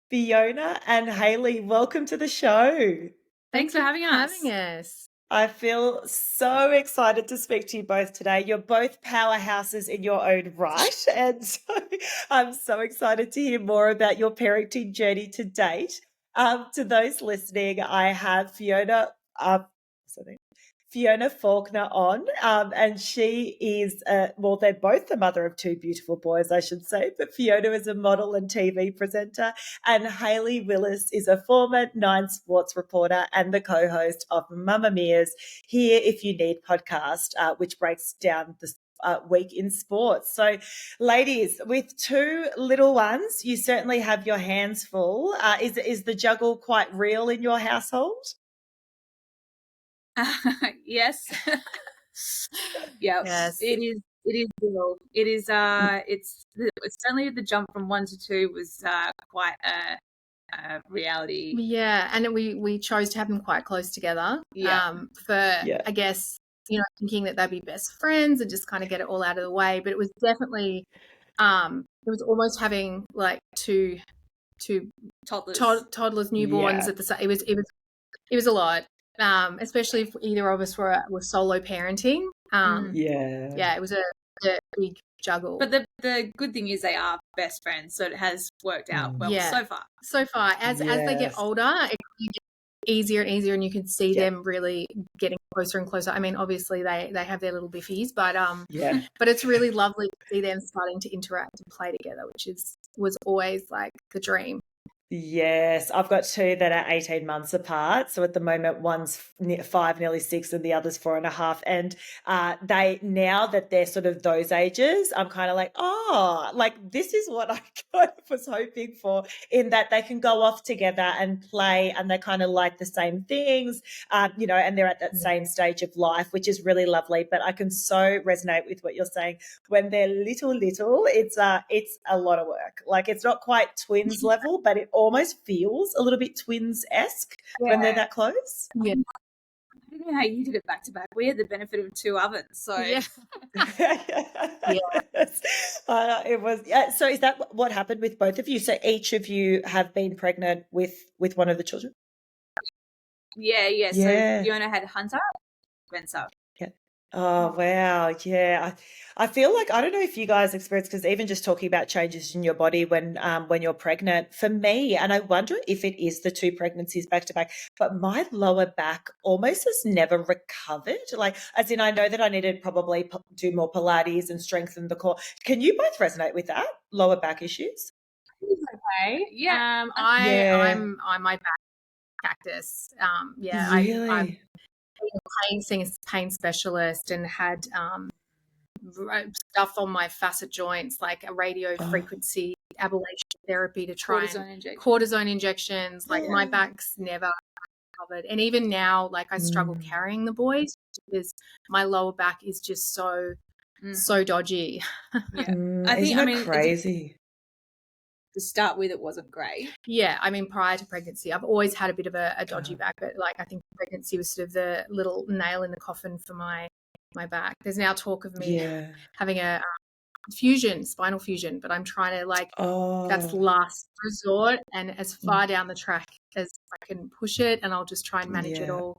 Fiona and Hayley, welcome to the show. Thanks for having us. I feel so excited to speak to you both today. You're both powerhouses in your own right. And so I'm so excited to hear more about your parenting journey to date. To those listening, I have Fiona Falkiner on, and she is, they're both the mother of two beautiful boys, I should say, but Fiona is a model and TV presenter, and Hayley Willis is a former Nine Sports reporter and the co-host of Mamma Mia's Here If You Need podcast, which breaks down the week in sports. So, ladies, with two little ones, you certainly have your hands full. Is the juggle quite real in your household? Yes. Yes. It is real. It is it's certainly the jump from 1 to 2 was quite a reality. Yeah, and we chose to have them quite close together. I guess, thinking that they'd be best friends and just kind of get it all out of the way. But it was definitely it was almost having like two toddlers, newborns at the same. It was a lot. Especially if either of us were solo parenting. It was a big juggle. But the good thing is they are best friends, so it has worked out well so far. As they get older, it gets easier and easier, and you can see them really getting closer and closer. I mean, obviously they have their little biffies, but but it's really lovely to see them starting to interact and play together, which was always like the dream. Yes, I've got two that are 18 months apart. So at the moment, one's 5, nearly 6, and the other's 4.5. And they, now that they're sort of those ages, I'm kind of like, this is what I kind of was hoping for, in that they can go off together and play, and they kind of like the same things, and they're at that same stage of life, which is really lovely. But I can so resonate with what you're saying. When they're little, it's a lot of work. Like, it's not quite twins level, but it almost feels a little bit twins-esque when they're that close. Yeah. I don't know how you did it back to back. We had the benefit of 2 ovens, so It was. So is that what happened with both of you? So each of you have been pregnant with one of the children? Yeah. So Fiona had Hunter, Spencer. Oh, wow. Yeah. I feel like, I don't know if you guys experience, because even just talking about changes in your body when you're pregnant, for me, and I wonder if it is the 2 pregnancies back to back, but my lower back almost has never recovered. Like, as in, I know that I need to probably do more Pilates and strengthen the core. Can you both resonate with that? Lower back issues? Okay. Yeah. I'm my back cactus. Really? Seeing a pain specialist, and had stuff on my facet joints, like a radio frequency ablation therapy to try cortisone injections. Like, my back's never covered, and even now, like, I struggle carrying the boys because my lower back is just so dodgy. Crazy. To start with, it wasn't great. Yeah, I mean, prior to pregnancy, I've always had a bit of a dodgy back, but like, I think pregnancy was sort of the little nail in the coffin for my back. There's now talk of me having a spinal fusion, but I'm trying to that's last resort and as far down the track as I can push it, and I'll just try and manage it all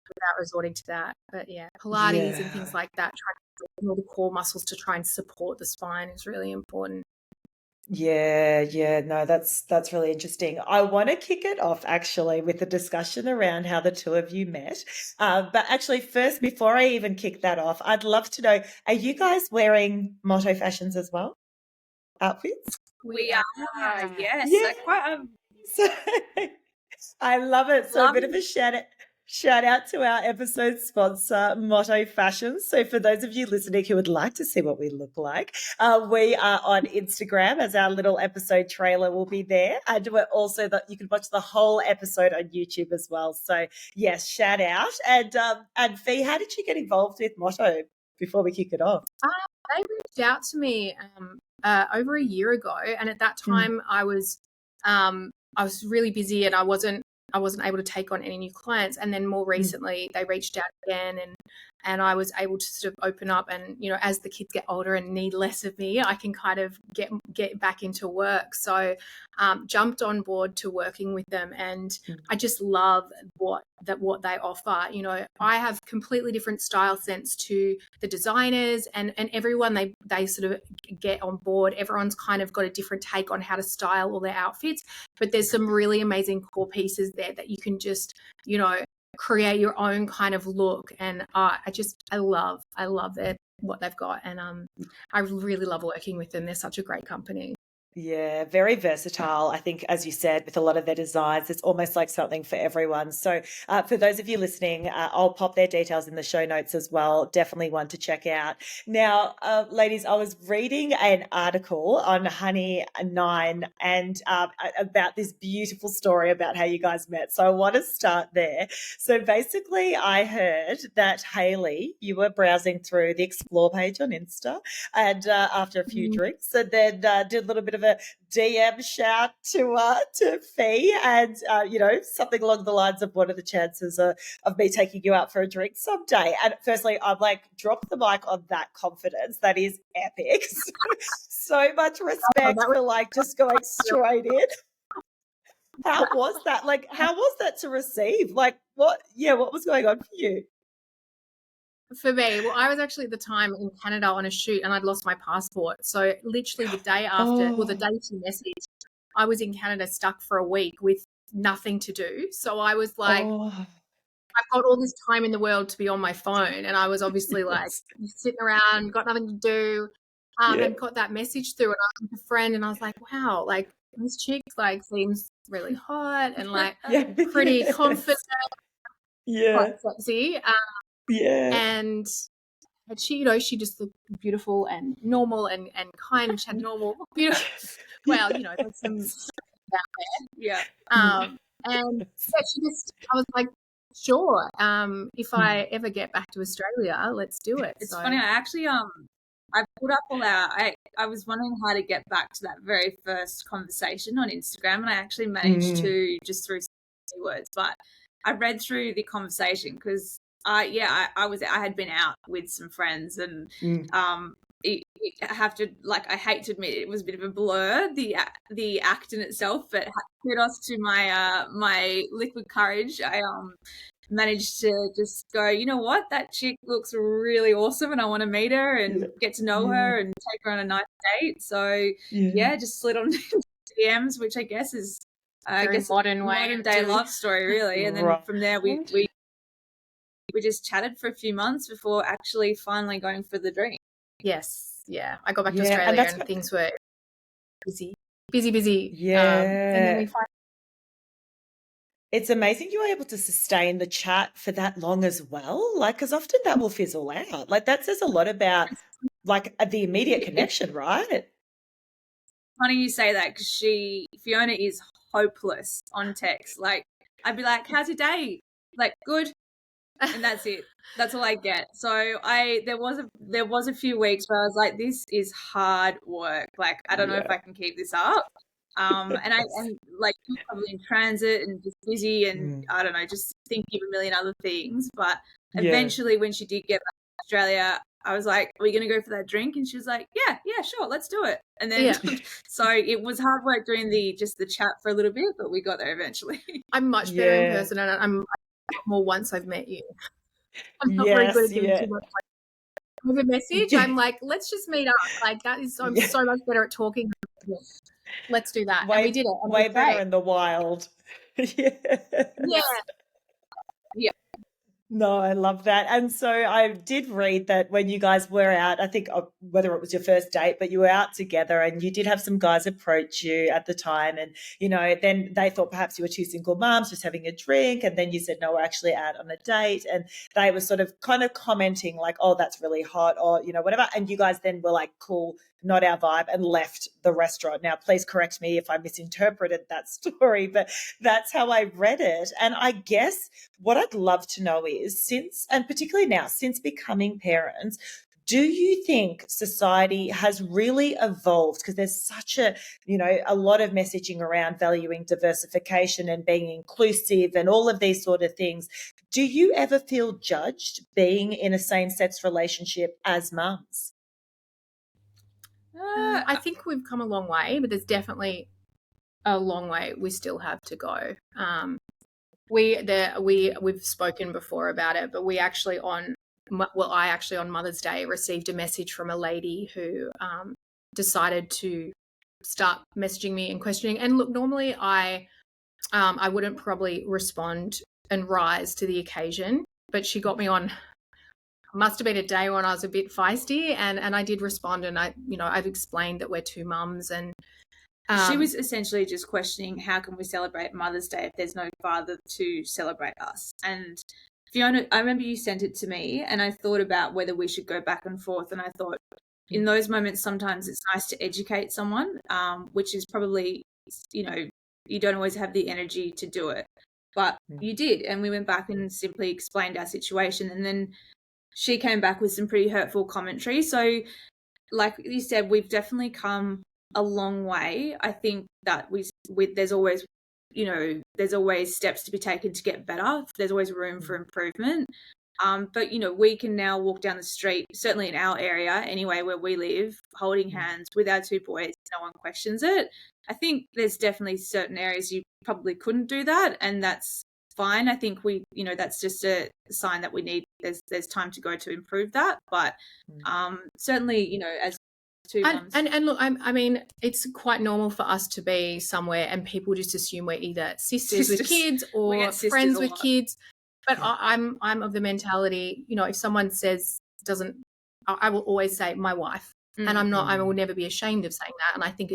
without resorting to that. But Pilates and things like that, trying to build all the core muscles to try and support the spine is really important. No, that's really interesting. I want to kick it off actually with a discussion around how the two of you met. But actually, first, before I even kick that off, I'd love to know, are you guys wearing Motto fashions as well? Outfits? We are, yes. Yeah. So, I love it. So a bit of a shout out to our episode sponsor, Motto Fashions. So for those of you listening who would like to see what we look like, we are on Instagram, as our little episode trailer will be there. And we're also you can watch the whole episode on YouTube as well. So yes, shout out. And Fee, how did you get involved with Motto before we kick it off? They reached out to me over a year ago, and at that time I was really busy, and I wasn't able to take on any new clients. And then more recently they reached out again, and I was able to sort of open up, and, you know, as the kids get older and need less of me, I can kind of get back into work. So jumped on board to working with them, and I just love what they offer. You know, I have completely different style sense to the designers, and everyone, they sort of get on board. Everyone's kind of got a different take on how to style all their outfits, but there's some really amazing core pieces there that you can just, you know, create your own kind of look. And I love it, what they've got, and I really love working with them. They're such a great company. Yeah, very versatile. I think, as you said, with a lot of their designs, it's almost like something for everyone. So for those of you listening, I'll pop their details in the show notes as well. Definitely one to check out. Now, ladies, I was reading an article on Honey 9 and about this beautiful story about how you guys met. So I want to start there. So basically, I heard that Hayley, you were browsing through the Explore page on Insta, and after a few drinks, and then did a little bit of a DM shout to Fee, and you know, something along the lines of, what are the chances of me taking you out for a drink someday? And firstly, I'm like, drop the mic on that confidence. That is epic. So much respect for like just going straight in. How was that? Like, how was that to receive? Like, what was going on for you? For me, well, I was actually at the time in Canada on a shoot, and I'd lost my passport. So literally the day after, the day she messaged, I was in Canada stuck for a week with nothing to do. So I was like, I've got all this time in the world to be on my phone. And I was obviously like sitting around, got nothing to do, and got that message through. And I was with a friend, and I was like, wow, like this chick like seems really hot and like pretty confident, quite sexy. And she, you know, she just looked beautiful and normal and kind. She had normal, beautiful. Well, you know, there's some out there. Yeah. And she just, I was like, sure. If I ever get back to Australia, let's do it. It's funny. I actually, I put up all our. I was wondering how to get back to that very first conversation on Instagram, and I actually managed to just through words. But I read through the conversation because. I had been out with some friends, and I hate to admit it was a bit of a blur, the act in itself, but kudos to my liquid courage. I managed to just go, you know what, that chick looks really awesome and I want to meet her and get to know her and take her on a nice date. So just slid on DMs, which I guess is modern day love story really. And then from there we just chatted for a few months before actually finally going for the drink. Yes. Yeah. I got back to Australia and things were busy. Yeah. And then it's amazing you were able to sustain the chat for that long as well. Like, because often that will fizzle out. Like, that says a lot about like the immediate connection, right? Funny you say that, because Fiona is hopeless on text. Like, I'd be like, how's your day? Like, good. And that's it. That's all I get. So there was a few weeks where I was like, this is hard work. Like, I don't know if I can keep this up. And like, you're probably in transit and just busy and I don't know, just thinking of a million other things. But eventually when she did get back to Australia, I was like, are we going to go for that drink? And she was like, yeah, sure, let's do it. And then so it was hard work doing the chat for a little bit, but we got there eventually. I'm much better in person, and I'm more once I've met you. I'm not very good at doing too much with a message. I'm like, let's just meet up. Like, that is, I'm so much better at talking. Let's do that. And we did it. Way better in the wild. Yeah. No, I love that. And so I did read that when you guys were out, I think whether it was your first date, but you were out together and you did have some guys approach you at the time. And, you know, then they thought perhaps you were two single moms just having a drink. And then you said, no, we're actually out on a date. And they were sort of kind of commenting like, oh, that's really hot, or, you know, whatever. And you guys then were like, cool, not our vibe, and left the restaurant. Now, please correct me if I misinterpreted that story, but that's how I read it. And I guess what I'd love to know is, and particularly now, since becoming parents, do you think society has really evolved? Because there's such a lot of messaging around valuing diversification and being inclusive and all of these sort of things. Do you ever feel judged being in a same-sex relationship as mums? I think we've come a long way, but there's definitely a long way we still have to go. We've spoken before about it, but I actually on Mother's Day received a message from a lady who decided to start messaging me and questioning. And look, normally I wouldn't probably respond and rise to the occasion, but she got me on. Must have been a day when I was a bit feisty, and I did respond, and I've explained that we're two mums, and she was essentially just questioning how can we celebrate Mother's Day if there's no father to celebrate us. And Fiona, I remember you sent it to me, and I thought about whether we should go back and forth, and I thought in those moments sometimes it's nice to educate someone, which is probably, you don't always have the energy to do it, but you did, and we went back and simply explained our situation, and then she came back with some pretty hurtful commentary. So like you said, we've definitely come a long way. I think that there's always steps to be taken to get better. There's always room for improvement. But we can now walk down the street, certainly in our area anyway, where we live, holding hands with our two boys. No one questions it. I think there's definitely certain areas you probably couldn't do that, and that's fine. I think that's just a sign that we need. There's time to go to improve that. But certainly, as two mums. And look, I mean, it's quite normal for us to be somewhere and people just assume we're either sisters with kids or friends with kids. But I'm of the mentality, if someone says I will always say my wife, and I will never be ashamed of saying that. And I think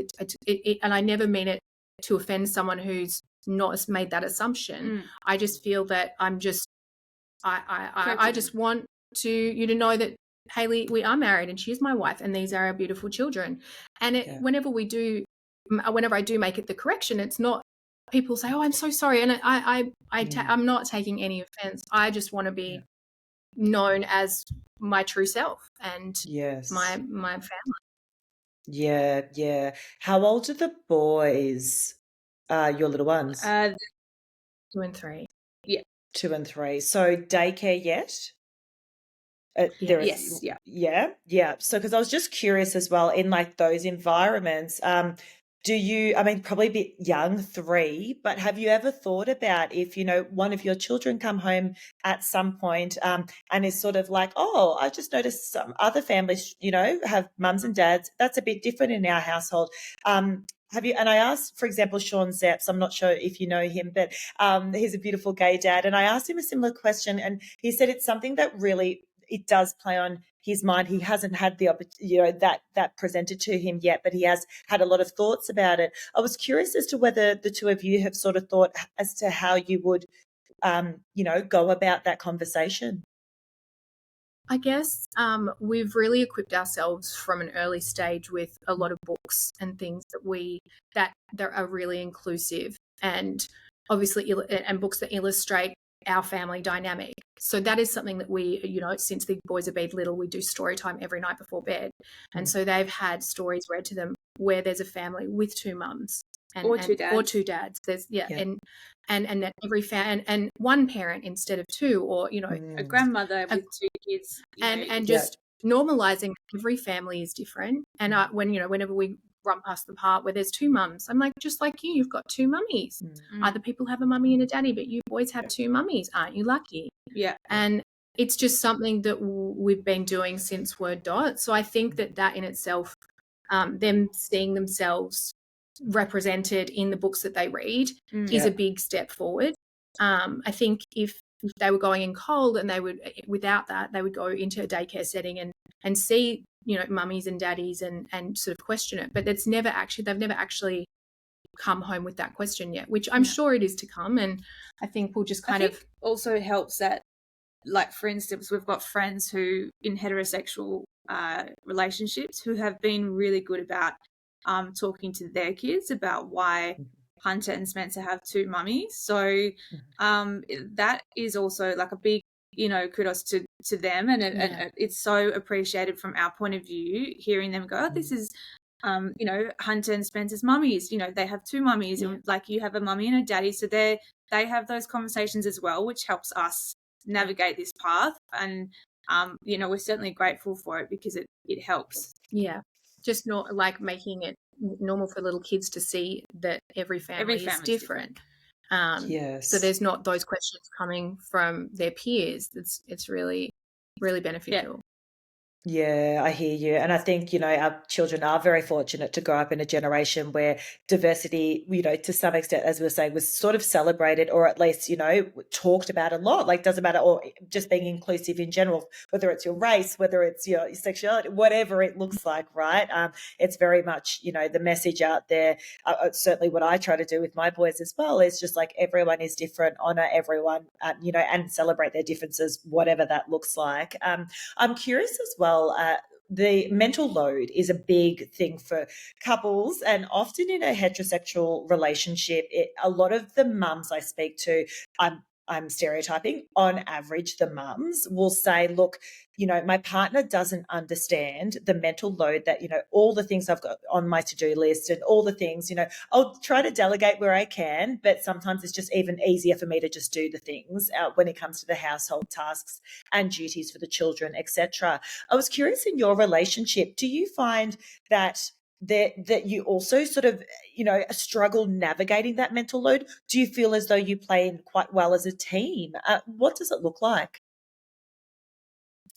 and I never mean it to offend someone who's not made that assumption. I just feel that I just want you to know that, Hayley, we are married and she's my wife and these are our beautiful children. And whenever I do make it the correction, it's not people say, oh, I'm so sorry. And I'm not taking any offense. I just want to be known as my true self and my family. Yeah, yeah. How old are the boys, your little ones? 2 and 3. Yeah. 2 and 3. So daycare yet? Yes. Yeah. So because I was just curious as well, in like those environments, do you, I mean, probably a bit young, 3, but have you ever thought about if, one of your children come home at some point and is sort of like, oh, I just noticed some other families, have mums and dads. That's a bit different in our household. Have you? And I asked, for example, Sean Zapps, I'm not sure if you know him, but he's a beautiful gay dad. And I asked him a similar question and he said it's something that really, it does play on his mind. He hasn't had the that presented to him yet, but he has had a lot of thoughts about it. I was curious as to whether the two of you have sort of thought as to how you would, go about that conversation. I guess we've really equipped ourselves from an early stage with a lot of books and things that are really inclusive and obviously and books that illustrate our family dynamic. So that is something that we, since the boys have been little, we do story time every night before bed. And so they've had stories read to them where there's a family with 2 mums or 2 dads. There's and that every and one parent instead of 2, or a grandmother with 2 kids, and just normalizing every family is different. And whenever we run past the part where there's 2 mums, I'm like, just like you've got 2 mummies. Other people have a mummy and a daddy, but you boys have 2 mummies. Aren't you lucky? Yeah. And it's just something that we've been doing since Word Dot. So I think that in itself, them seeing themselves represented in the books that they read is a big step forward. I think if they were going in cold and they would go into a daycare setting and see mummies and daddies and sort of question it, but they've never actually come home with that question yet, which I'm sure it is to come. And I think we'll just kind of also helps that, like, for instance, we've got friends who in heterosexual relationships who have been really good about talking to their kids about why Hunter and Spencer have 2 mummies. So that is also like a big kudos to them, and it's so appreciated from our point of view, hearing them go, oh, this is Hunter and Spencer's mummies, they have 2 mummies, and like you have a mummy and a daddy, so they have those conversations as well, which helps us navigate this path. And we're certainly grateful for it because it helps. Yeah, just not like making it normal for little kids to see that every family is different. So there's not those questions coming from their peers. It's really, really beneficial. Yeah, I hear you. And I think, our children are very fortunate to grow up in a generation where diversity, to some extent, as we were saying, was sort of celebrated, or at least, talked about a lot. Like, doesn't matter, or just being inclusive in general, whether it's your race, whether it's your sexuality, whatever it looks like, right? It's very much, the message out there. Certainly what I try to do with my boys as well is just like everyone is different, honor everyone, and celebrate their differences, whatever that looks like. I'm curious as well. The mental load is a big thing for couples, and often in a heterosexual relationship, a lot of the mums I speak to, I'm stereotyping, on average, the mums will say, look, my partner doesn't understand the mental load that, all the things I've got on my to-do list and all the things, I'll try to delegate where I can, but sometimes it's just even easier for me to just do the things when it comes to the household tasks and duties for the children, etc. I was curious, in your relationship, do you find that you also sort of, struggle navigating that mental load? Do you feel as though you play in quite well as a team? What does it look like?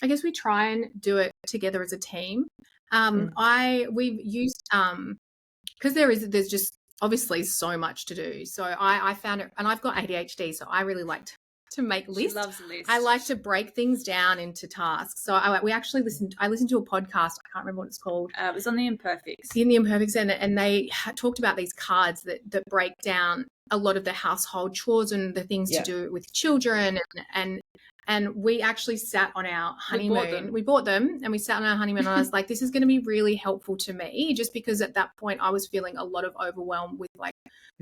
I guess we try and do it together as a team. We've used because there's just obviously so much to do. So I found it, and I've got ADHD, so I really like to make lists. She loves lists. I like to break things down into tasks. So I listened to a podcast. I can't remember what it's called. It was on the Imperfects. In the Imperfects, and they talked about these cards that break down a lot of the household chores and the things to do with children, and we actually sat on our honeymoon. We bought them and we sat on our honeymoon, and I was like, this is going to be really helpful to me, just because at that point I was feeling a lot of overwhelm with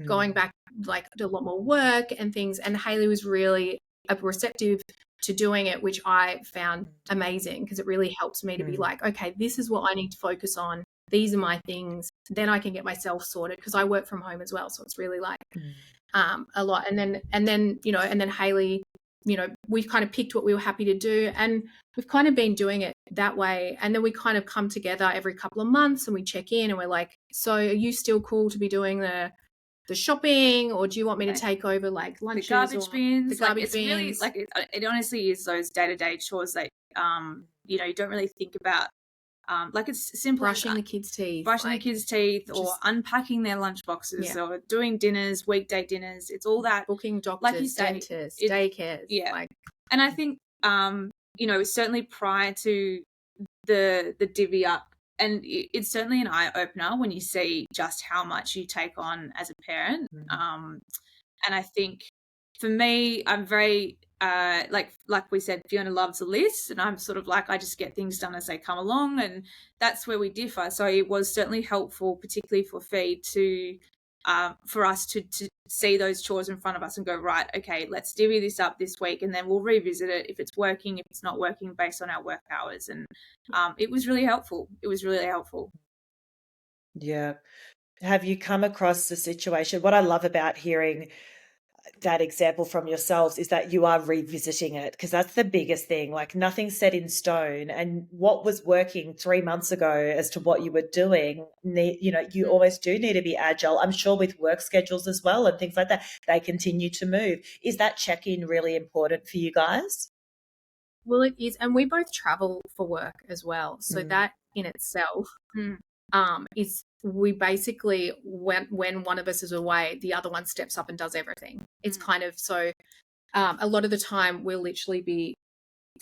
going back, a lot more work and things. And Hayley was really receptive to doing it, which I found amazing, because it really helps me to be like, okay, this is what I need to focus on. These are my things. Then I can get myself sorted, because I work from home as well. So it's really a lot. And then Hayley, we've kind of picked what we were happy to do, and we've kind of been doing it that way. And then we kind of come together every couple of months and we check in, and we're like, so are you still cool to be doing the shopping, or do you want me to take over lunches, the garbage bins? The garbage bins. Really, it honestly is those day-to-day chores that you don't really think about. It's simple, brushing the kids' teeth, or unpacking their lunch boxes, or doing dinners, weekday dinners. It's all that, booking doctors, dentists, daycares. And I think certainly prior to the divvy up, and it's certainly an eye opener when you see just how much you take on as a parent. And I think for me, I'm very like we said, Fiona loves a list, and I'm sort of I just get things done as they come along, and that's where we differ. So it was certainly helpful, particularly for Fee, to for us to see those chores in front of us and go, right, okay, let's divvy this up this week, and then we'll revisit it if it's working, if it's not working, based on our work hours. And it was really helpful. Yeah. Have you come across the situation? What I love about hearing that example from yourselves is that you are revisiting it, because that's the biggest thing. Nothing's set in stone, and what was working 3 months ago as to what you were doing, you always do need to be agile. I'm sure with work schedules as well and things like that, they continue to move. Is that check-in really important for you guys? Well, it is, and we both travel for work as well, so that in itself is, we basically, when one of us is away, the other one steps up and does everything. It's kind of, so a lot of the time we'll literally be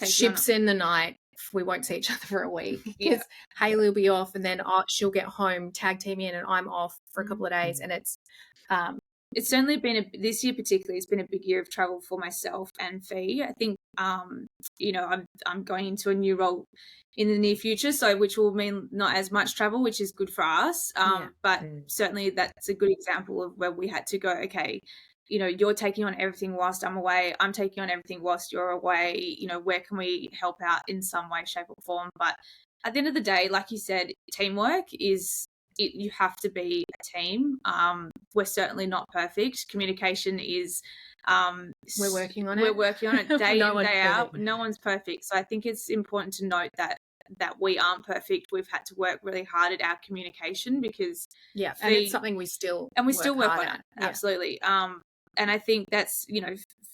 ships in the night. We won't see each other for a week, because Hayley will be off, and then she'll get home, tag team in, and I'm off for a couple of days. And it's certainly been this year particularly, it's been a big year of travel for myself and Fee. I think I'm going into a new role in the near future, so which will mean not as much travel, which is good for us. But certainly that's a good example of where we had to go, okay, you're taking on everything whilst I'm away, I'm taking on everything whilst you're away, where can we help out in some way, shape or form? But at the end of the day, like you said, teamwork is you have to be a team. We're certainly not perfect. Communication is we're working on it. We're working on it day in, day out. No one's perfect. So I think it's important to note that we aren't perfect. We've had to work really hard at our communication because and it's something we still work on it. Absolutely. And I think that's,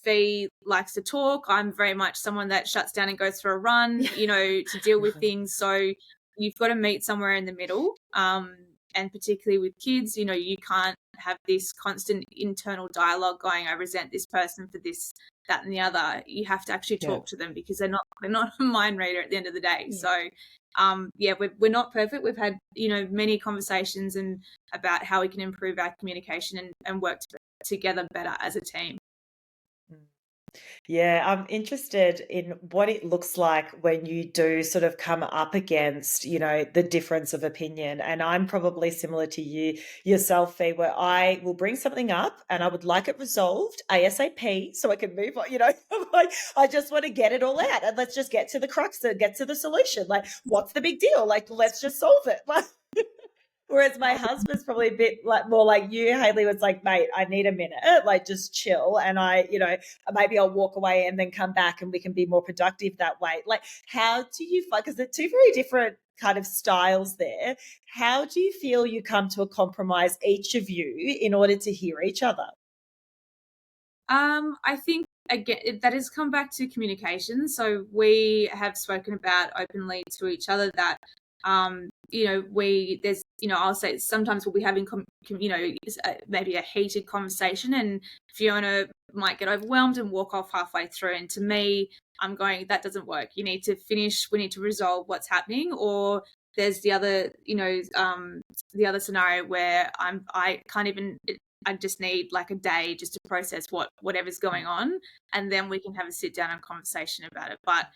Fee likes to talk. I'm very much someone that shuts down and goes for a run, to deal with things. So you've got to meet somewhere in the middle. And particularly with kids, you can't have this constant internal dialogue going, I resent this person for this, that, and the other. You have to actually talk to them because they're not a mind reader at the end of the day. So, we're not perfect. We've had, many conversations and about how we can improve our communication and work together better as a team. Yeah, I'm interested in what it looks like when you do sort of come up against, the difference of opinion. And I'm probably similar to yourself, Fee, where I will bring something up and I would like it resolved ASAP so I can move on. I'm like, I just want to get it all out and let's just get to the crux and get to the solution. Like, what's the big deal? Like, let's just solve it. Whereas my husband's probably a bit more like you, Hayley, was like, mate, I need a minute, like just chill. And maybe I'll walk away and then come back and we can be more productive that way. Like, how do you find, because they're two very different kind of styles there. How do you feel you come to a compromise, each of you, in order to hear each other? I think, again, that has come back to communication. So we have spoken about openly to each other that, I'll say sometimes we'll be having, maybe a heated conversation and Fiona might get overwhelmed and walk off halfway through. And to me, I'm going, that doesn't work. You need to finish. We need to resolve what's happening. Or there's the other, the other scenario where I can't even, I just need like a day just to process whatever's going on. And then we can have a sit down and conversation about it. But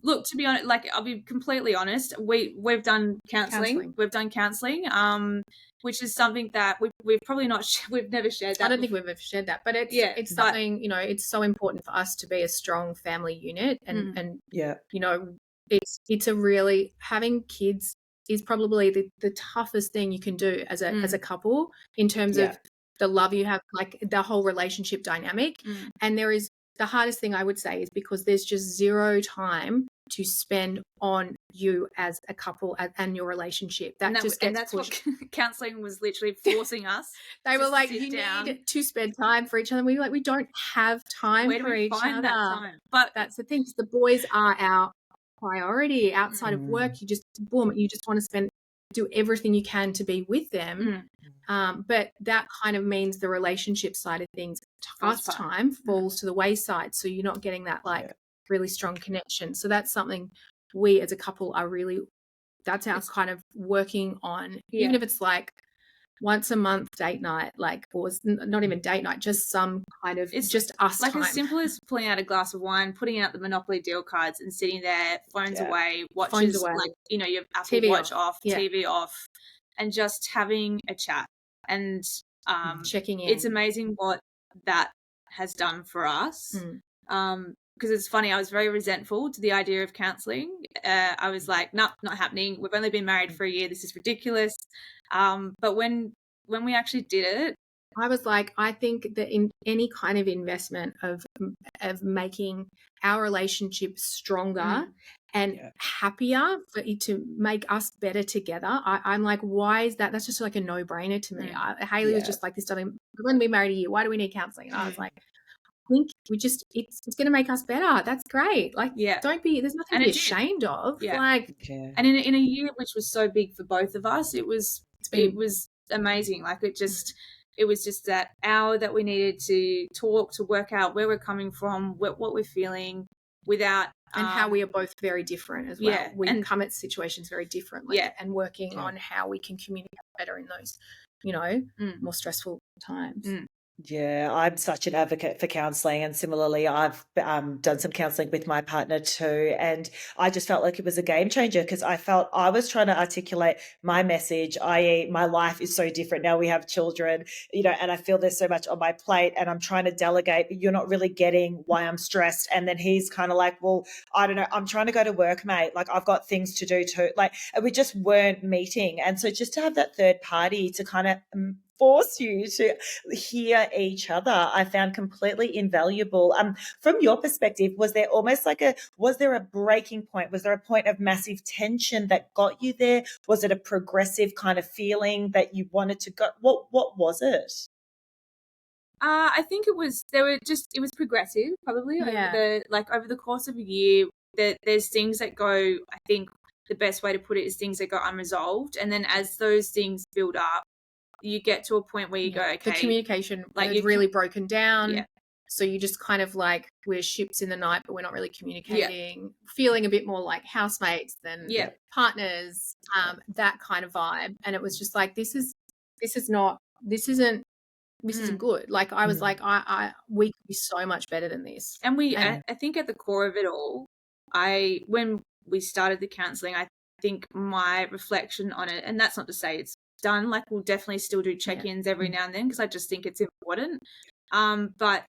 look, to be honest, like I'll be completely honest, we've done counselling. We've done counselling, which is something that we've probably not we've never shared that. I don't think we've ever shared that, but it's something, it's so important for us to be a strong family unit and it's a really, having kids is probably the toughest thing you can do as a couple in terms of the love you have, like the whole relationship dynamic. And the hardest thing I would say is because there's just zero time to spend on you as a couple and your relationship. That's pushed. What counselling was literally forcing us. They were like, you need to spend time for each other. We were like, we don't have time for each other. That time? But that's the thing. The boys are our priority outside of work. You just want to do everything you can to be with them. But that kind of means the relationship side of things, time falls to the wayside. So you're not getting that really strong connection. So that's something we as a couple are really, that's our kind of working on, even if it's like once a month date night, or not even date night, just some kind of, it's just us like time. as simple as pulling out a glass of wine, putting out the Monopoly deal cards and sitting there, phones away, watches, your Apple TV Watch off, TV off, and just having a chat and checking in. It's amazing what that has done for us. Because it's funny, I was very resentful to the idea of counselling. I was like, no, not happening. We've only been married for a year. This is ridiculous. But when we actually did it, I was like, I think that in any kind of investment of making our relationship stronger and happier, for it to make us better together, I'm like, why is that? That's just like a no-brainer to me. Hayley was just like, this doesn't, we're going to be married a year. Why do we need counselling? And I was like, I think it's going to make us better. That's great. Like, there's nothing to be ashamed of. And in a year which was so big for both of us, it was amazing. Like it was just that hour that we needed to talk, to work out where we're coming from, what we're feeling, without and how we are both very different as well. We come at situations very differently, and working on how we can communicate better in those, more stressful times. Yeah, I'm such an advocate for counselling, and similarly, I've done some counselling with my partner too, and I just felt like it was a game changer because I felt I was trying to articulate my message, i.e., my life is so different now. We have children, and I feel there's so much on my plate, and I'm trying to delegate, but you're not really getting why I'm stressed. And then he's kind of like, well, I don't know, I'm trying to go to work, mate. Like I've got things to do too. Like, and we just weren't meeting, and so just to have that third party to kind of force you to hear each other, I found completely invaluable. From your perspective, was there a breaking point? Was there a point of massive tension that got you there? Was it a progressive kind of feeling that you wanted to go? What was it? I think it was progressive, probably over the course of a year. There's things that go, I think the best way to put it is things that go unresolved, and then as those things build up, you get to a point where you go, okay, the communication is really broken down. So you just kind of like, we're ships in the night, but we're not really communicating, feeling a bit more like housemates than partners, that kind of vibe. And it was just like, this isn't good. Like I was like, we could be so much better than this. And I think at the core of it all, when we started the counselling, I think my reflection on it, and that's not to say it's done, like we'll definitely still do check-ins every now and then because I just think it's important. But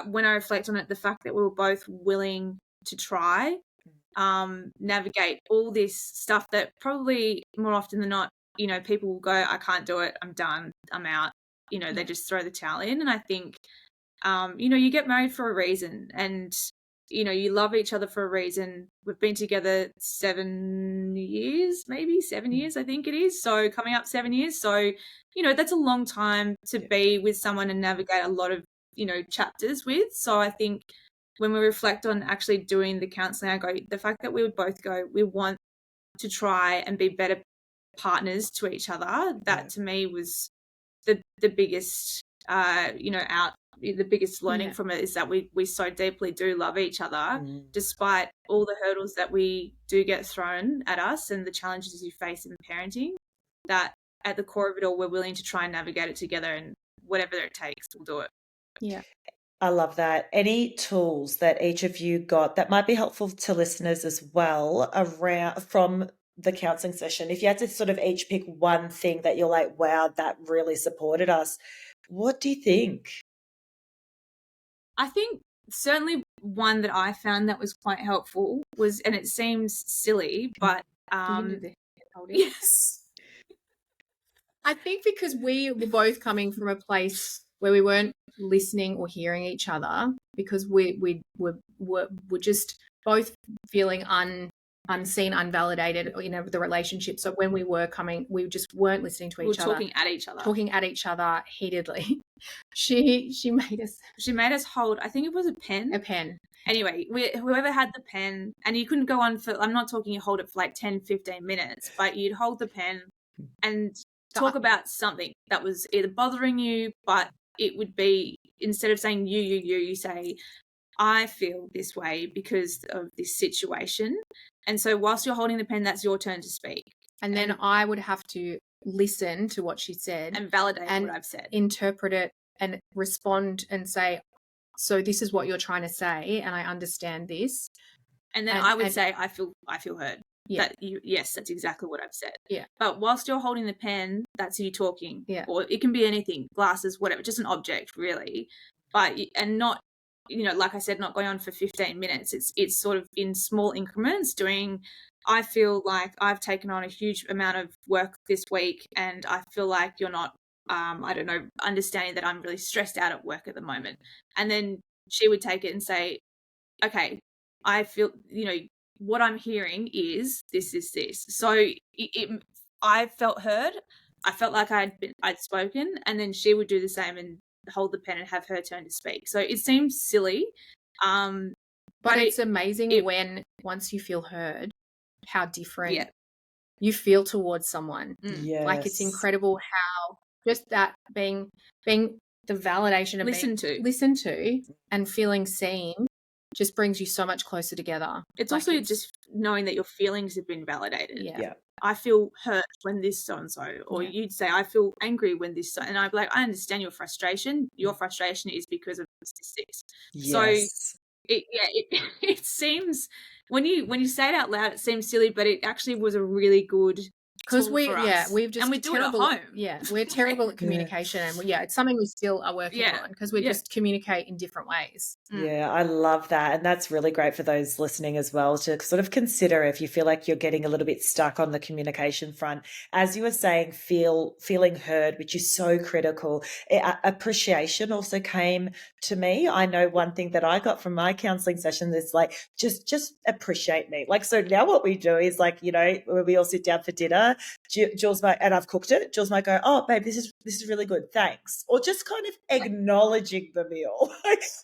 when I reflect on it, the fact that we were both willing to try, navigate all this stuff that probably more often than not, people will go, I can't do it, I'm done, I'm out. They just throw the towel in. And I think, you get married for a reason, and you love each other for a reason. We've been together 7 years, maybe 7 years, I think it is. So coming up 7 years. So, that's a long time to be with someone and navigate a lot of, chapters with. So I think when we reflect on actually doing the counselling, I go, the fact that we would both go, we want to try and be better partners to each other, that to me was the biggest, the biggest learning from it is that we so deeply do love each other, despite all the hurdles that we do get thrown at us and the challenges you face in parenting, that at the core of it all, we're willing to try and navigate it together, and whatever it takes, we'll do it. Yeah. I love that. Any tools that each of you got that might be helpful to listeners as well around from the counselling session? If you had to sort of each pick one thing that you're like, wow, that really supported us, what do you think? I think certainly one that I found that was quite helpful was, and it seems silly, but yes, I think because we were both coming from a place where we weren't listening or hearing each other, because we were just both feeling unseen, unvalidated, the relationship. So when we were coming, we just weren't listening to each other. Talking at each other heatedly. She made us hold, I think it was a pen. Anyway, whoever had the pen, and you couldn't go on for, I'm not talking you hold it for like 10, 15 minutes, but you'd hold the pen and talk about something that was either bothering you, but it would be, instead of saying you say, I feel this way because of this situation. And so whilst you're holding the pen, that's your turn to speak. And then I would have to listen to what she said and validate what I've said, interpret it and respond and say, so this is what you're trying to say, and I understand this. And then I would say, I feel heard. Yeah. Yes, that's exactly what I've said. Yeah. But whilst you're holding the pen, that's you talking. Yeah. Or it can be anything, glasses, whatever, just an object really. But, and not, like I said, not going on for 15 minutes. It's sort of in small increments I feel like I've taken on a huge amount of work this week, and I feel like you're not, understanding that I'm really stressed out at work at the moment. And then she would take it and say, okay, I feel, what I'm hearing is this. So I felt heard. I felt like I'd spoken, and then she would do the same and hold the pen and have her turn to speak. So it seems silly, but it's amazing when once you feel heard, how different you feel towards someone. Yes. Like it's incredible how just that being the validation of listened to and feeling seen just brings you so much closer together. It's also just knowing that your feelings have been validated. Yeah. I feel hurt when this so-and-so, or you'd say, I feel angry when this, and I'd be like, I understand your frustration. Your frustration is because of statistics. Yes. So it seems, when you say it out loud, it seems silly, but it actually was a really good because we've just, and we do terrible, it at home. Yeah, we're terrible at communication, and it's something we still are working on, because we just communicate in different ways. Yeah, I love that. And that's really great for those listening as well, to sort of consider if you feel like you're getting a little bit stuck on the communication front. As you were saying, feeling heard, which is so critical. Appreciation also came to me. I know one thing that I got from my counselling session is like, just appreciate me. Like, so now what we do is like, when we all sit down for dinner, Jules might, and I've cooked it, Jules might go, oh, babe, this is really good, thanks. Or just kind of acknowledging the meal.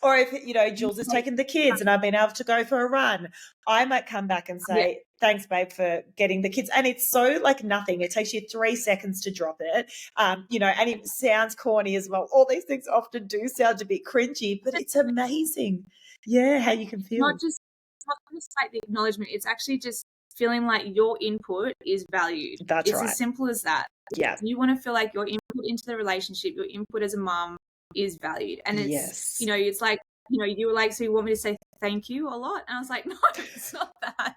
Or if, Jules has taken the kids and I've been able to go for a run, I might come back and say, thanks, babe, for getting the kids. And it's so like nothing. It takes you 3 seconds to drop it. And it sounds corny as well. All these things often do sound a bit cringy, but it's amazing. Yeah, how you can feel. Not just like the acknowledgement. It's actually just feeling like your input is valued. That's it's right. as simple as that. Yeah. You want to feel like your input into the relationship, your input as a mum is valued. And it's, it's like, you were like, so you want me to say thank you a lot? And I was like, no, it's not that.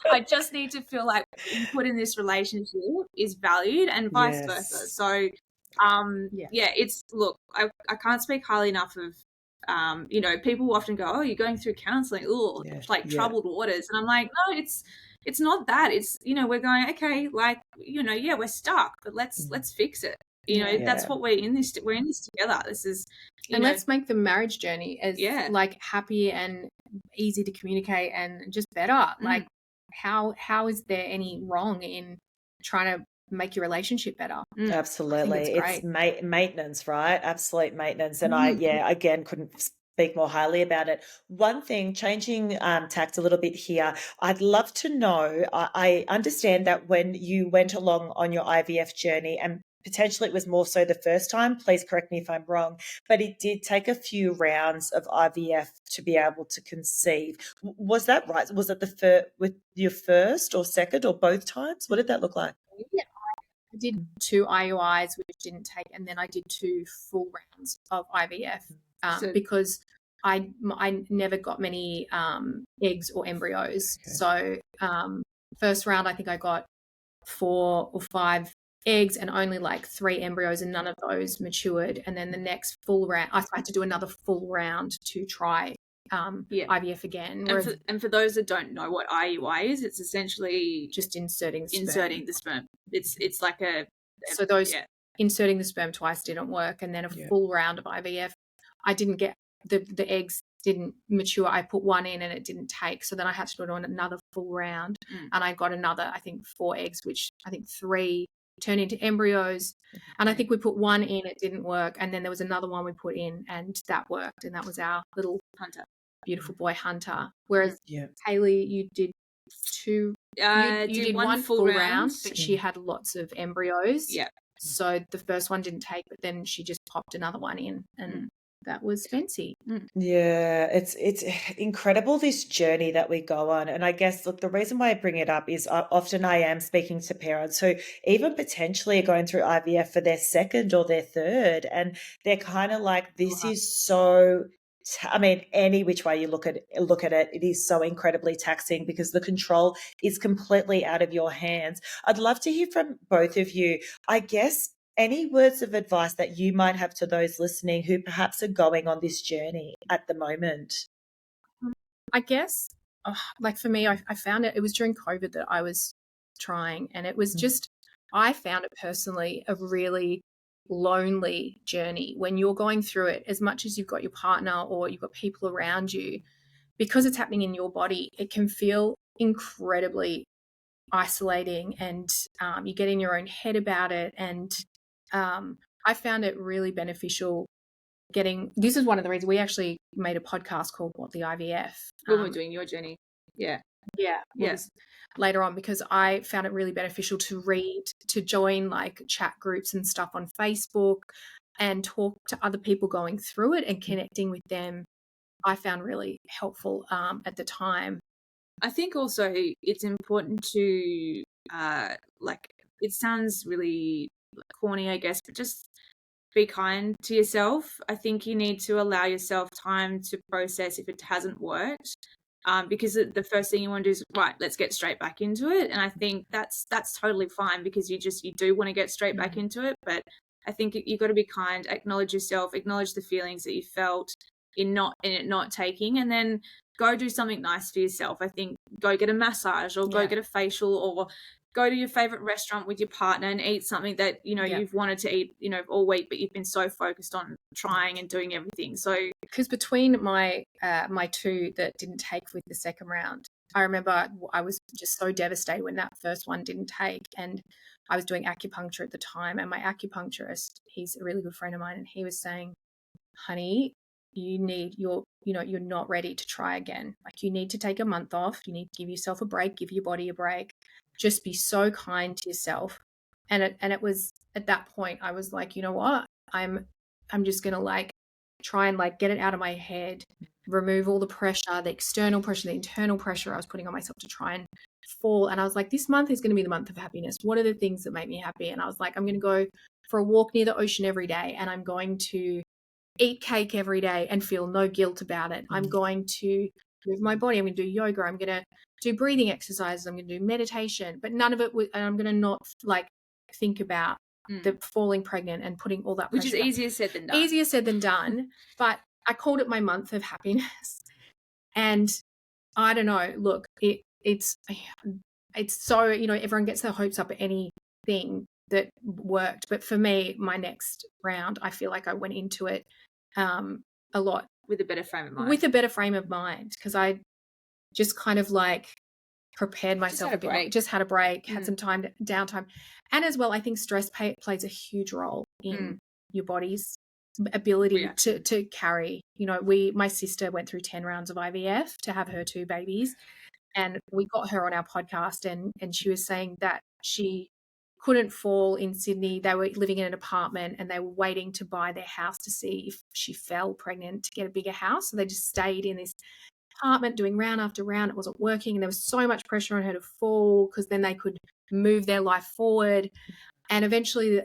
I just need to feel like input in this relationship is valued, and vice versa. So, it's, look, I can't speak highly enough of, people often go, oh, you're going through counselling, troubled waters. And I'm like, no, it's not that. It's, we're going, okay, like, we're stuck, but let's fix it. That's what we're in this together. This is, and let's make the marriage journey as like happy and easy to communicate and just better. Like, how is there any wrong in trying to make your relationship better? Absolutely. It's maintenance, right? Absolute maintenance. And I again couldn't speak more highly about it. One thing, changing tact a little bit here, I'd love to know, I understand that when you went along on your IVF journey, and potentially it was more so the first time, please correct me if I'm wrong, but it did take a few rounds of IVF to be able to conceive. Was that right? Was it with your first or second or both times? What did that look like? Yeah, I did 2 IUIs, which didn't take, and then I did 2 full rounds of IVF because I never got many eggs or embryos. Okay. So first round, I think I got 4 or 5 eggs and only like 3 embryos, and none of those matured. And then the next full round, I had to do another full round to try IVF again. And for those that don't know what IUI is, it's essentially just inserting the sperm. It's like inserting the sperm twice didn't work, and then a full round of IVF, I didn't get the eggs didn't mature. I put 1 in and it didn't take, so then I had to do another full round, and I got another, I think, 4 eggs, which I think 3 turned into embryos, and I think we put 1 in, it didn't work, and then there was another one we put in and that worked, and that was our little Hunter, beautiful boy Hunter. Whereas Hayley, you did 2 you did 1 full round, but she had lots of embryos, so the first one didn't take, but then she just popped another one in, and that was fancy. Yeah, it's incredible, this journey that we go on. And I guess, look, the reason why I bring it up is often I am speaking to parents who even potentially are going through IVF for their second or their third, and they're kind of like, this is so, I mean, any which way you look at it, it is so incredibly taxing because the control is completely out of your hands. I'd love to hear from both of you, I guess, any words of advice that you might have to those listening who perhaps are going on this journey at the moment? I guess, like for me, I found it was during COVID that I was trying, and it was just, I found it personally a really lonely journey when you're going through it. As much as you've got your partner or you've got people around you, because it's happening in your body, it can feel incredibly isolating, and you get in your own head about it. And I found it really beneficial this is one of the reasons we actually made a podcast called What the IVF. When we're doing your journey. Later on, because I found it really beneficial to join like chat groups and stuff on Facebook and talk to other people going through it and connecting with them. I found really helpful at the time. I think also it's important to like, it sounds really corny, I guess, but just be kind to yourself. I think you need to allow yourself time to process if it hasn't worked. Because the first thing you want to do is, right, let's get straight back into it. And I think that's totally fine, because you do want to get straight back into it. But I think you got to be kind, acknowledge yourself, acknowledge the feelings that you felt in it not taking, and then go do something nice for yourself. I think go get a massage, or go get a facial, or go to your favorite restaurant with your partner and eat something that, you've wanted to eat, all week, but you've been so focused on trying and doing everything. So, because between my two that didn't take with the second round, I remember I was just so devastated when that first one didn't take, and I was doing acupuncture at the time, and my acupuncturist, he's a really good friend of mine, and he was saying, honey, you're not ready to try again. Like, you need to take a month off. You need to give yourself a break, give your body a break. Just be so kind to yourself. And it was at that point I was like, you know what? I'm just going to try and get it out of my head, remove all the pressure, the external pressure, the internal pressure I was putting on myself to try and fall. And I was like, this month is going to be the month of happiness. What are the things that make me happy? And I was like, I'm going to go for a walk near the ocean every day, and I'm going to eat cake every day and feel no guilt about it. I'm going to move my body. I'm going to do yoga. I'm going to do breathing exercises. I'm going to do meditation, but none of it and I'm going to not think about the falling pregnant and putting all that pressure. Which is easier said than done. Easier said than done. But I called it my month of happiness. And I don't know, look, it's so, everyone gets their hopes up at anything that worked. But for me, my next round, I feel like I went into it a lot with a better frame of mind. With a better frame of mind, because I just kind of prepared myself a bit. Just had a break, had some downtime. And as well, I think stress plays a huge role in your body's ability to carry. My sister went through 10 rounds of IVF to have her 2 babies, and we got her on our podcast, and she was saying that she couldn't fall in Sydney. They were living in an apartment, and they were waiting to buy their house to see if she fell pregnant to get a bigger house. So they just stayed in this apartment doing round after round. It wasn't working, and there was so much pressure on her to fall, because then they could move their life forward. And eventually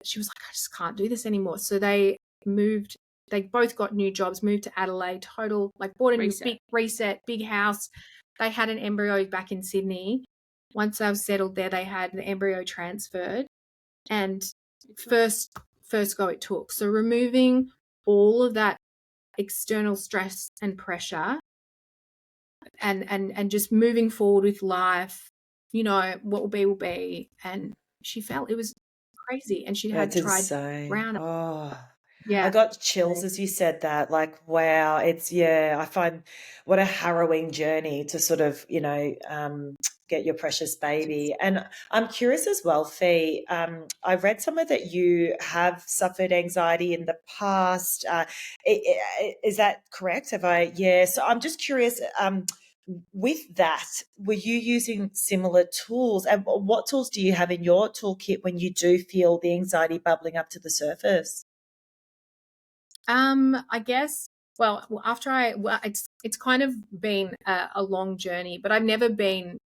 she was like, I just can't do this anymore. So they both got new jobs, moved to Adelaide, bought a new big reset, big house. They had an embryo back in Sydney. Once they were settled there, they had the embryo transferred, and first go it took. So removing all of that external stress and pressure, and just moving forward with life, what will be. And she felt it was crazy, and she had tried round. Oh. Yeah, I got chills as you said that. Wow, I find what a harrowing journey to sort of, get your precious baby. And I'm curious as well, Fee, I read somewhere that you have suffered anxiety in the past. Is that correct? So I'm just curious, with that, were you using similar tools? And what tools do you have in your toolkit when you do feel the anxiety bubbling up to the surface? I guess, it's kind of been a long journey, but I've never been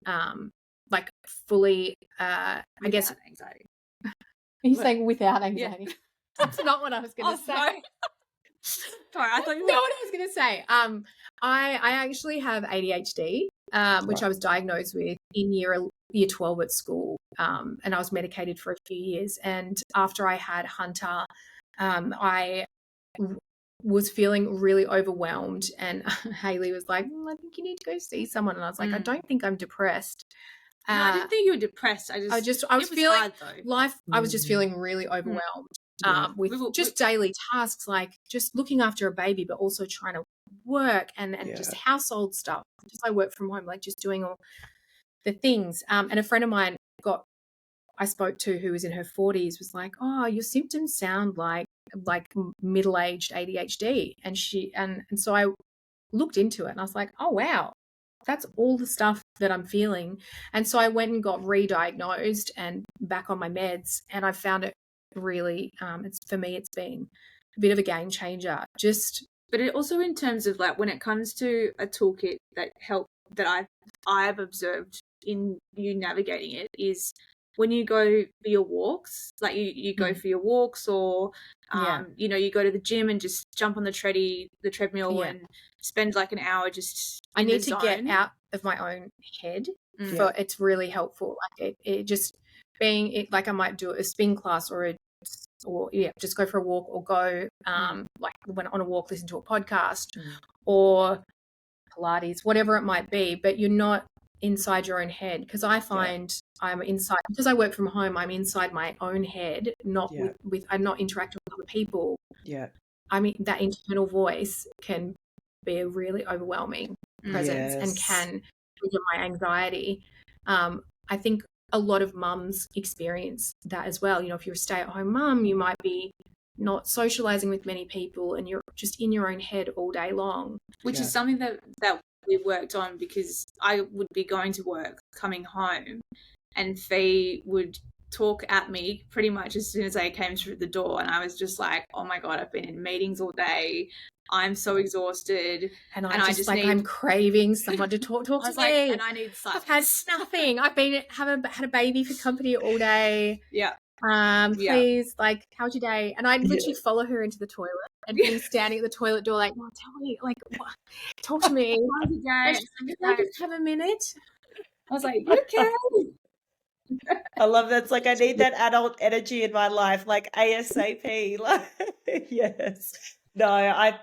fully, I guess, anxiety. Are you saying without anxiety? Yeah. That's not what I was going to say. Sorry, I thought you were. Know what I was going to say. I actually have ADHD, which I was diagnosed with in year 12 at school, and I was medicated for a few years. And after I had Hunter, I was feeling really overwhelmed, and Hayley was like, I think you need to go see someone. And I was like, I don't think I'm depressed. No, I didn't think you were depressed. I was feeling hard, life. I was just feeling really overwhelmed with just daily tasks, like just looking after a baby, but also trying to work and just household stuff. Just I work from home, just doing all the things. And a friend of mine I spoke to, who was in her 40s, was like, oh, your symptoms sound like middle-aged ADHD. And so I looked into it, and I was like, oh, wow, that's all the stuff that I'm feeling. And so I went and got re-diagnosed and back on my meds, and I found it really, for me, it's been a bit of a game changer. But it also, in terms of when it comes to a toolkit that I've observed in you navigating it is when you go for your walks, like you go for your walks, or you know, you go to the gym and just jump on the treadmill and spend like an hour just I need to get out of my own head for it's really helpful. Like it just being it, like I might do a spin class or just go for a walk, or go like when on a walk listen to a podcast or Pilates, whatever it might be, but you're not inside your own head, because I find I'm inside, because I work from home, I'm inside my own head, not with I'm not interacting with other people. I mean, that internal voice can be a really overwhelming presence and can trigger my anxiety. I think a lot of mums experience that as well. You know, if you're a stay-at-home mum, you might be not socializing with many people and you're just in your own head all day long, which is something that we worked on, because I would be going to work, coming home, and Fee would talk at me pretty much as soon as I came through the door, and I was just like, oh my God, I've been in meetings all day, I'm so exhausted, and I just like, I'm craving someone to talk to me, and I need silence. I've had nothing. I've been had a baby for company all day. Please, like, how's your day? And I'd literally follow her into the toilet and be standing at the toilet door like, tell me, like, what? Talk to me. How's your day? Can I just have a minute? I was like, okay. I love that. It's like, I need that adult energy in my life, like ASAP. Like, yes. No, I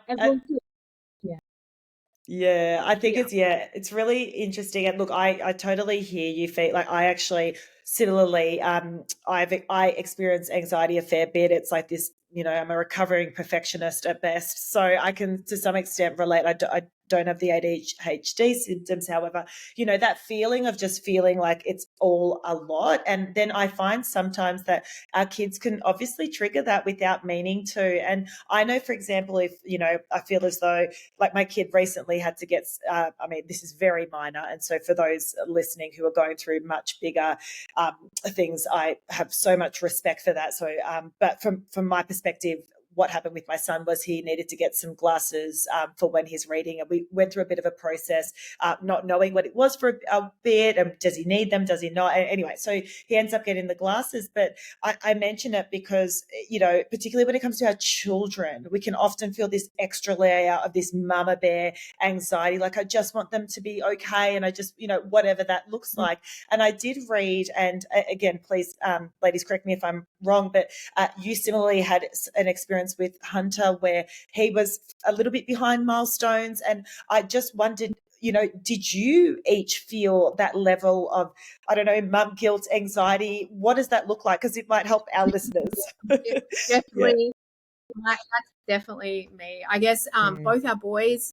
think it's really interesting. And look, I totally hear you, Fee. Like, I actually similarly, I experience anxiety a fair bit. It's like this, you know, I'm a recovering perfectionist at best, so I can to some extent relate. I don't have the ADHD symptoms, however, you know, that feeling of just feeling like it's all a lot. And then I find sometimes that our kids can obviously trigger that without meaning to. And I know, for example, if, you know, I feel as though, like, my kid recently had to get, I mean, this is very minor. And so for those listening who are going through much bigger things, I have so much respect for that. So, but from my perspective, what happened with my son was he needed to get some glasses for when he's reading, and we went through a bit of a process, not knowing what it was for a bit, and does he need them, does he not? Anyway, so he ends up getting the glasses. But I mention it because, you know, particularly when it comes to our children, we can often feel this extra layer of this mama bear anxiety, like, I just want them to be okay, and I just, you know, whatever that looks like. And I did read, and again, please, ladies, correct me if I'm wrong, but you similarly had an experience with Hunter where he was a little bit behind milestones, and I just wondered, you know, did you each feel that level of, I don't know, mum guilt, anxiety? What does that look like? Because it might help our listeners. Definitely. That's definitely me. I guess both our boys,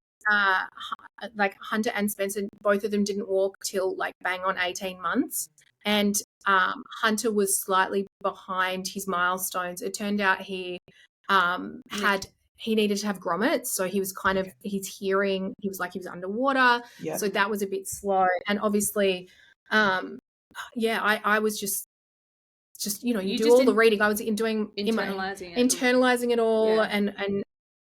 like Hunter and Spencer, both of them didn't walk till like bang on 18 months. And Hunter was slightly behind his milestones. It turned out he needed to have grommets, so he was kind of, his hearing, he was underwater, so that was a bit slow. And obviously I was just you know, you do all the reading. I was internalizing it all, and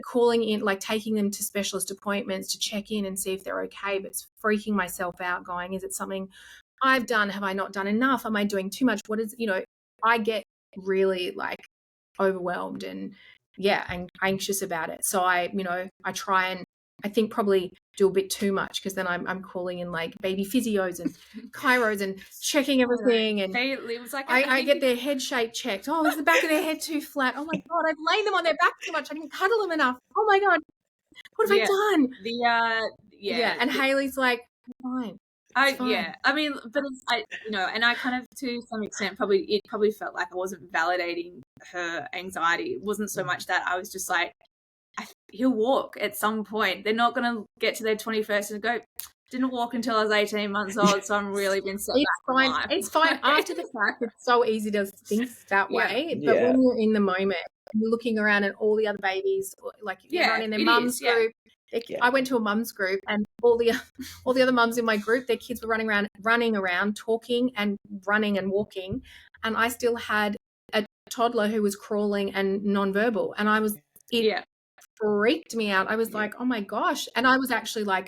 calling in, like taking them to specialist appointments to check in and see if they're okay, but freaking myself out going, is it something I've done? Have I not done enough? Am I doing too much? What is, you know, I get really like overwhelmed and anxious about it. So I try and I think probably do a bit too much, because then I'm calling in like baby physios and chiros and checking everything, and it was like I get their head shape checked. Oh, is the back of their head too flat? Oh my God, I've laid them on their back too much. I didn't cuddle them enough. Oh my God, what have I done? And Hayley's like, fine. I mean, but it's, and I kind of, to some extent, it probably felt like I wasn't validating her anxiety. It wasn't so much that I was just like, he'll walk at some point. They're not going to get to their 21st and go, didn't walk until I was 18 months old, so I'm really been set back. It's fine. After the fact, it's so easy to think that way. But when you're in the moment, you're looking around at all the other babies, like everyone in their mum's group. I went to a mum's group, and all the other mums in my group, their kids were running around, talking and running and walking, and I still had a toddler who was crawling and nonverbal, and it freaked me out. I was like, oh my gosh, and I was actually like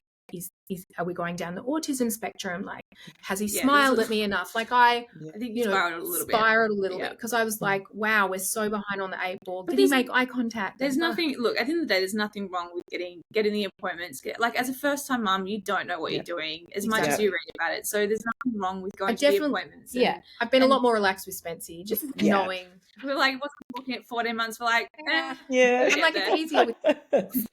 are we going down the autism spectrum? Like, has he smiled at me enough? Like I think you spiraled a little bit because I was like, wow, we're so behind on the 8 ball. Did he make eye contact? There's nothing. Look, at the end of the day, there's nothing wrong with getting the appointments. Like as a first time mum, you don't know what you're doing as much as you read about it. So there's nothing wrong with going to the appointments. I've been a lot more relaxed with Spency, just knowing. We're like, what's looking at 14 months? We're like, I'm like, it's easier with.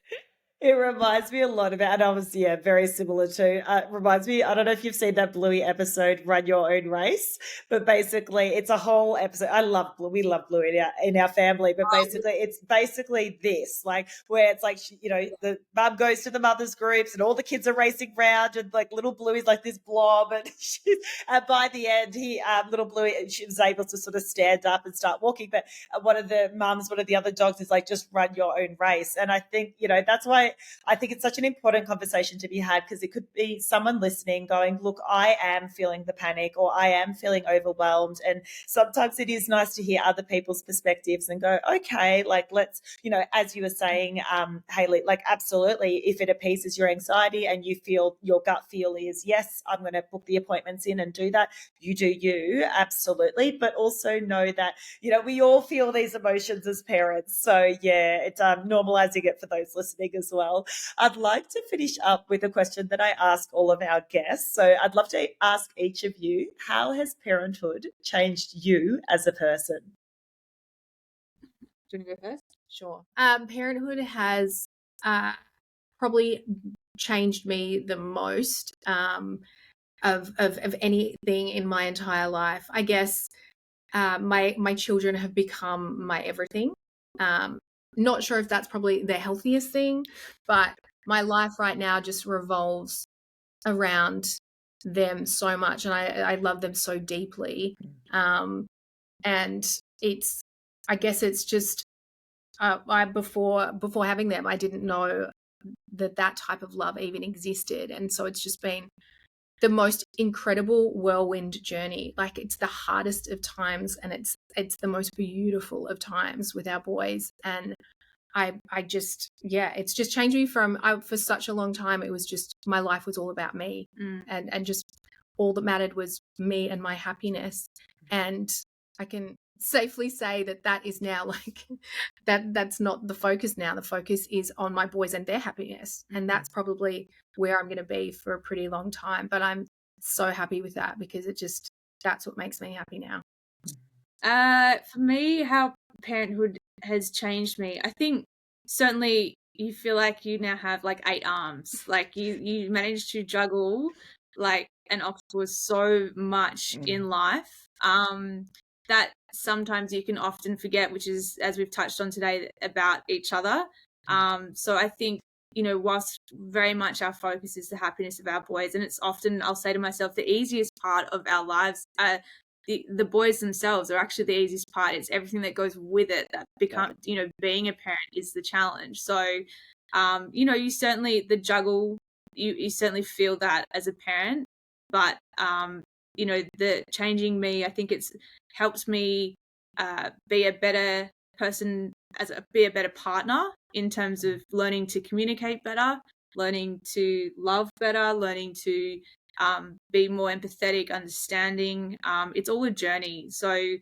It reminds me a lot of it, and I was, very similar too. Reminds me, I don't know if you've seen that Bluey episode, Run Your Own Race, but basically it's a whole episode. We love Bluey in our family, but basically it's basically this, like where it's like, the mum goes to the mother's groups and all the kids are racing around and like little Bluey's like this blob and by the end, little Bluey, she was able to sort of stand up and start walking, but one of the other dogs is like, just run your own race. And I think, that's why I think it's such an important conversation to be had, because it could be someone listening going, look, I am feeling the panic or I am feeling overwhelmed. And sometimes it is nice to hear other people's perspectives and go, okay, like let's, as you were saying, Hayley, like absolutely, if it appeases your anxiety and you feel your gut feel is, yes, I'm going to book the appointments in and do that, you do you, absolutely. But also know that, we all feel these emotions as parents. So it's normalizing it for those listening as well. I'd like to finish up with a question that I ask all of our guests. So I'd love to ask each of you, how has parenthood changed you as a person? Do you want to go first? Sure. Parenthood has probably changed me the most of anything in my entire life. I guess my children have become my everything. Not sure if that's probably the healthiest thing, but my life right now just revolves around them so much, and I love them so deeply. And I guess it's just before having them, I didn't know that type of love even existed, and so it's just been the most incredible whirlwind journey. Like it's the hardest of times and it's the most beautiful of times with our boys. And I just, it's just changed me from, for such a long time, it was just, my life was all about me and just all that mattered was me and my happiness. And I can safely say that is now like, that's not the focus now. The focus is on my boys and their happiness. And that's probably where I'm going to be for a pretty long time. But I'm so happy with that because that's what makes me happy now. For me, how parenthood has changed me, I think certainly you feel like you now have like 8 arms. Like you manage to juggle like an octopus so much in life that sometimes you can often forget, which is, as we've touched on today, about each other. So I think, whilst very much our focus is the happiness of our boys, and it's often, I'll say to myself, the easiest part of our lives, the boys themselves are actually the easiest part. It's everything that goes with it that becomes, being a parent is the challenge. So, you certainly, the juggle, you certainly feel that as a parent, but, the changing me, I think it's helped me be a better person, be a better partner in terms of learning to communicate better, learning to love better, learning to be more empathetic, understanding. It's all a journey. So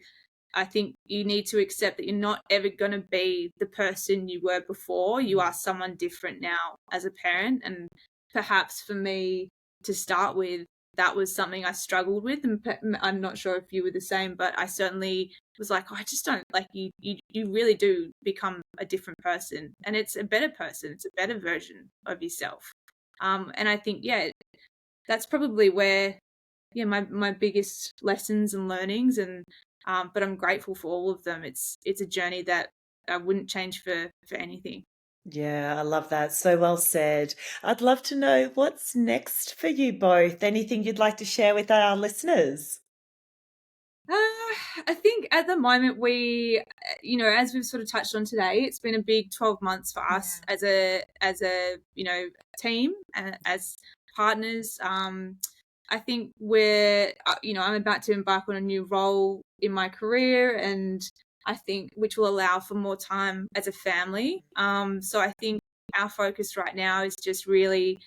I think you need to accept that you're not ever going to be the person you were before. You are someone different now as a parent. And perhaps for me to start with, that was something I struggled with. And I'm not sure if you were the same, but I certainly was like, I just don't like you really do become a different person, and it's a better person. It's a better version of yourself. And I think, that's probably where, my biggest lessons and learnings, and but I'm grateful for all of them. It's a journey that I wouldn't change for anything. Yeah, I love that. So well said. I'd love to know what's next for you both. Anything you'd like to share with our listeners? I think at the moment we, as we've sort of touched on today, it's been a big 12 months for us as a team and as partners. I think we're, I'm about to embark on a new role in my career, and I think which will allow for more time as a family. So I think our focus right now is just really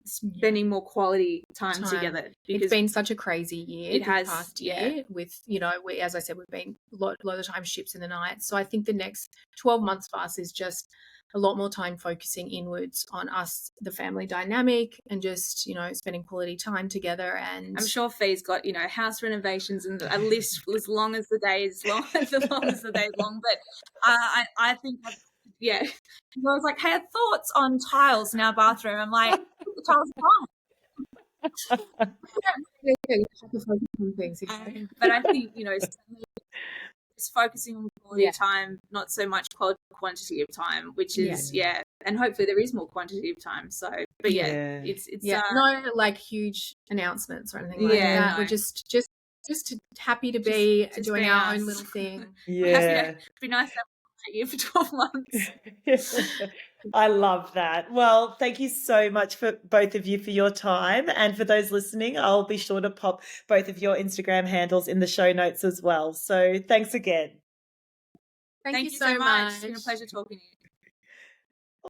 spending more quality time together. It's been such a crazy year. It has, past year with, you know, as I said, we've been a lot of the time ships in the night. So I think the next 12 months for us is just a lot more time focusing inwards on us, the family dynamic, and just, you know, spending quality time together. And I'm sure Fee's got, you know, house renovations and a list as long as the day is long, as long as the day is long. But I think, yeah. I was like, hey, I had thoughts on tiles in our bathroom. I'm like, the tiles are fine. But I think, you know, just focusing on quality time, not so much quantity of time, which is and hopefully there is more quantity of time. So, but it's no like huge announcements or anything like that. No. We're just happy to be doing our own little thing. It'd be nice to have you for 12 months. I love that. Well, thank you so much for both of you for your time. And for those listening, I'll be sure to pop both of your Instagram handles in the show notes as well. So thanks again. Thank you so much. It's been a pleasure talking to you.